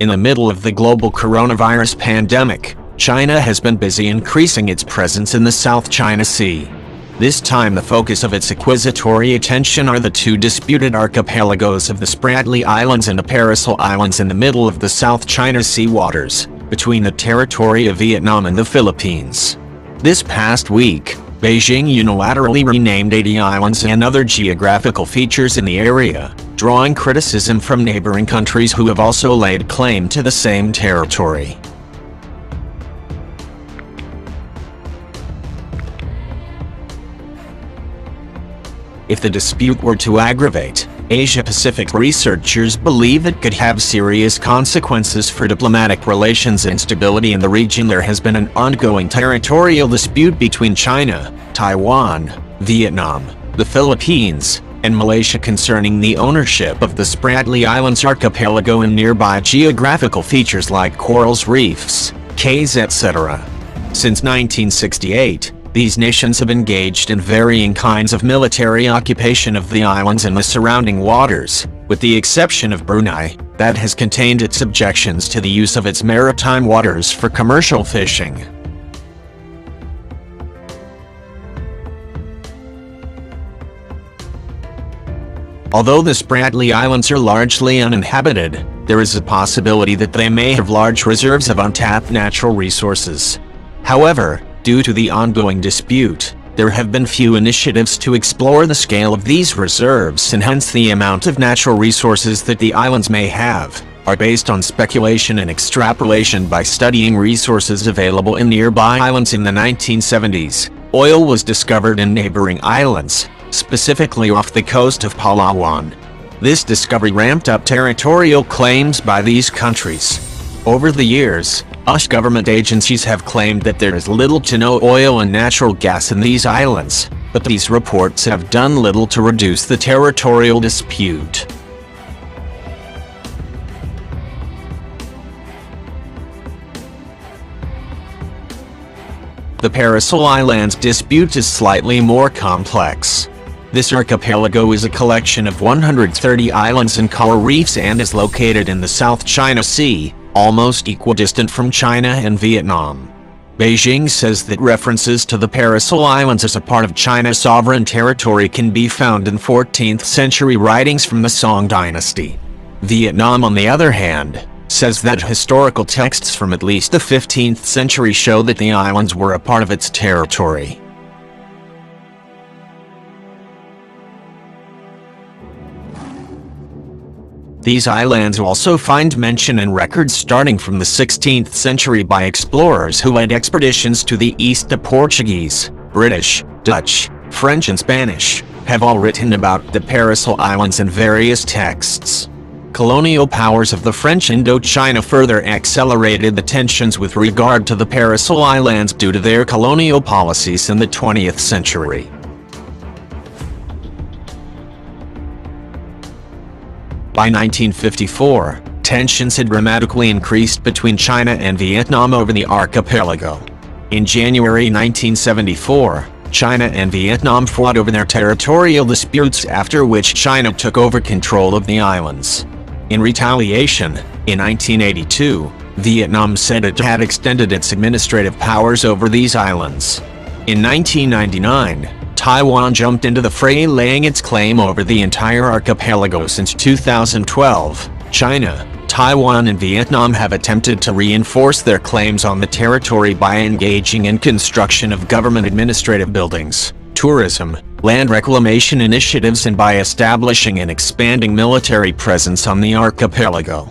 In the middle of the global coronavirus pandemic, China has been busy increasing its presence in the South China Sea. This time the focus of its acquisitory attention are the two disputed archipelagos of the Spratly Islands and the Paracel Islands in the middle of the South China Sea waters, between the territory of Vietnam and the Philippines. This past week, Beijing unilaterally renamed 80 islands and other geographical features in the area, drawing criticism from neighboring countries who have also laid claim to the same territory. If the dispute were to aggravate, Asia-Pacific researchers believe it could have serious consequences for diplomatic relations and stability in the region. There has been an ongoing territorial dispute between China, Taiwan, Vietnam, the Philippines, and Malaysia concerning the ownership of the Spratly Islands archipelago and nearby geographical features like corals, reefs, cays, etc. Since 1968, these nations have engaged in varying kinds of military occupation of the islands and the surrounding waters, with the exception of Brunei, that has contained its objections to the use of its maritime waters for commercial fishing. Although the Spratly Islands are largely uninhabited, there is a possibility that they may have large reserves of untapped natural resources. However, due to the ongoing dispute, there have been few initiatives to explore the scale of these reserves, and hence the amount of natural resources that the islands may have are based on speculation and extrapolation. By studying resources available in nearby islands in the 1970s, oil was discovered in neighboring islands, specifically off the coast of Palawan. This discovery ramped up territorial claims by these countries. Over the years, US government agencies have claimed that there is little to no oil and natural gas in these islands, but these reports have done little to reduce the territorial dispute. The Paracel Islands dispute is slightly more complex. This archipelago is a collection of 130 islands and coral reefs and is located in the South China Sea, almost equidistant from China and Vietnam. Beijing says that references to the Paracel Islands as a part of China's sovereign territory can be found in 14th century writings from the Song dynasty. Vietnam, on the other hand, says that historical texts from at least the 15th century show that the islands were a part of its territory. These islands also find mention in records starting from the 16th century by explorers who led expeditions to the east. The Portuguese, British, Dutch, French and Spanish have all written about the Paracel Islands in various texts. Colonial powers of the French Indochina further accelerated the tensions with regard to the Paracel Islands due to their colonial policies in the 20th century. By 1954, tensions had dramatically increased between China and Vietnam over the archipelago. In January 1974, China and Vietnam fought over their territorial disputes, after which China took over control of the islands. In retaliation, in 1982, Vietnam said it had extended its administrative powers over these islands. In 1999, Taiwan jumped into the fray, laying its claim over the entire archipelago. Since 2012, China, Taiwan and Vietnam have attempted to reinforce their claims on the territory by engaging in construction of government administrative buildings, tourism, land reclamation initiatives, and by establishing and expanding military presence on the archipelago.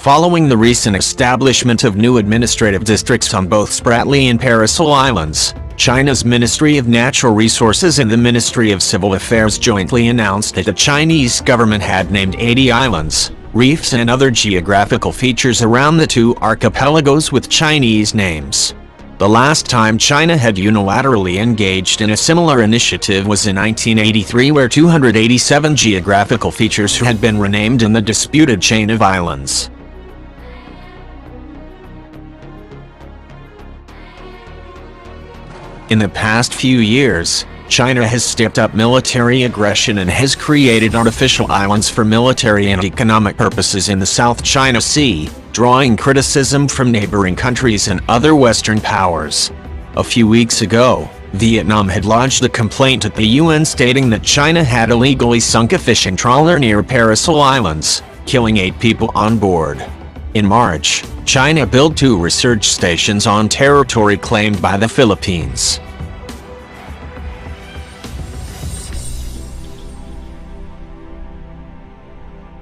Following the recent establishment of new administrative districts on both Spratly and Paracel Islands, China's Ministry of Natural Resources and the Ministry of Civil Affairs jointly announced that the Chinese government had named 80 islands, reefs and other geographical features around the two archipelagos with Chinese names. The last time China had unilaterally engaged in a similar initiative was in 1983, where 287 geographical features had been renamed in the disputed chain of islands. In the past few years, China has stepped up military aggression and has created artificial islands for military and economic purposes in the South China Sea, drawing criticism from neighboring countries and other Western powers. A few weeks ago, Vietnam had lodged a complaint at the UN stating that China had illegally sunk a fishing trawler near Paracel Islands, killing 8 people on board. In March, China built 2 research stations on territory claimed by the Philippines.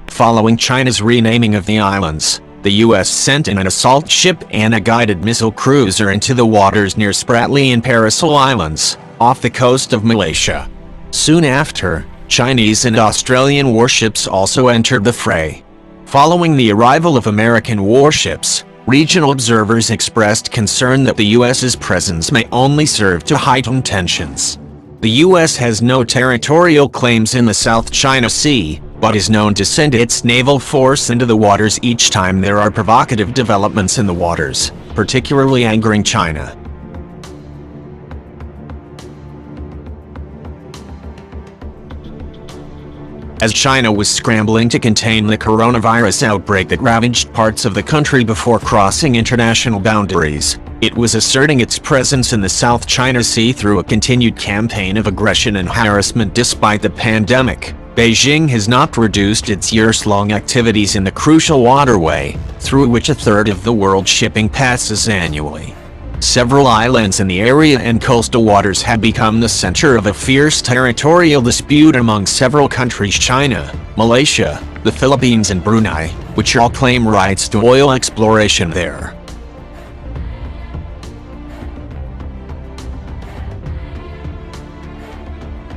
Following China's renaming of the islands, the U.S. sent in an assault ship and a guided missile cruiser into the waters near Spratly and Paracel Islands, off the coast of Malaysia. Soon after, Chinese and Australian warships also entered the fray. Following the arrival of American warships, regional observers expressed concern that the U.S.'s presence may only serve to heighten tensions. The U.S. has no territorial claims in the South China Sea, but is known to send its naval force into the waters each time there are provocative developments in the waters, particularly angering China. As China was scrambling to contain the coronavirus outbreak that ravaged parts of the country before crossing international boundaries, it was asserting its presence in the South China Sea through a continued campaign of aggression and harassment despite the pandemic. Beijing has not reduced its years-long activities in the crucial waterway, through which a third of the world's shipping passes annually. Several islands in the area and coastal waters have become the center of a fierce territorial dispute among several countries: China, Malaysia, the Philippines and Brunei, which all claim rights to oil exploration there.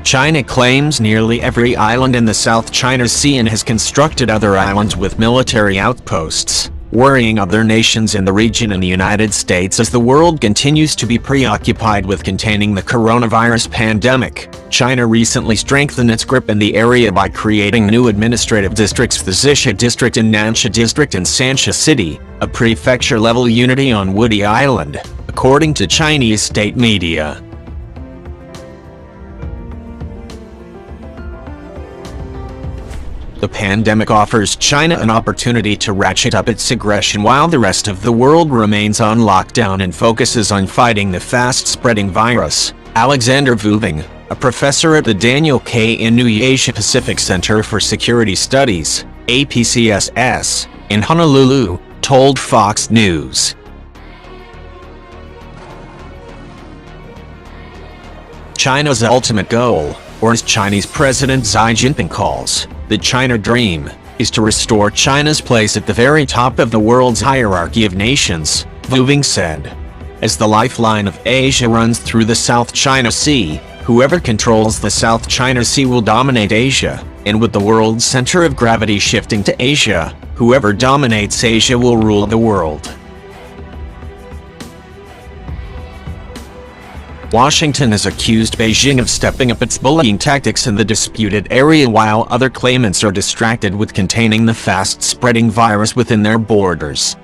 China claims nearly every island in the South China Sea and has constructed other islands with military outposts, worrying other nations in the region and the United States as the world continues to be preoccupied with containing the coronavirus pandemic. China recently strengthened its grip in the area by creating new administrative districts: the Xisha District and Nansha District in Sansha City, a prefecture-level unity on Woody Island, according to Chinese state media. The pandemic offers China an opportunity to ratchet up its aggression while the rest of the world remains on lockdown and focuses on fighting the fast-spreading virus. Alexander Vuving, a professor at the Daniel K. Inouye Asia-Pacific Center for Security Studies, APCSS, in Honolulu, told Fox News. China's ultimate goal, or as Chinese President Xi Jinping calls, the China Dream, is to restore China's place at the very top of the world's hierarchy of nations, Vuving said. As the lifeline of Asia runs through the South China Sea, whoever controls the South China Sea will dominate Asia, and with the world's center of gravity shifting to Asia, whoever dominates Asia will rule the world. Washington has accused Beijing of stepping up its bullying tactics in the disputed area while other claimants are distracted with containing the fast-spreading virus within their borders.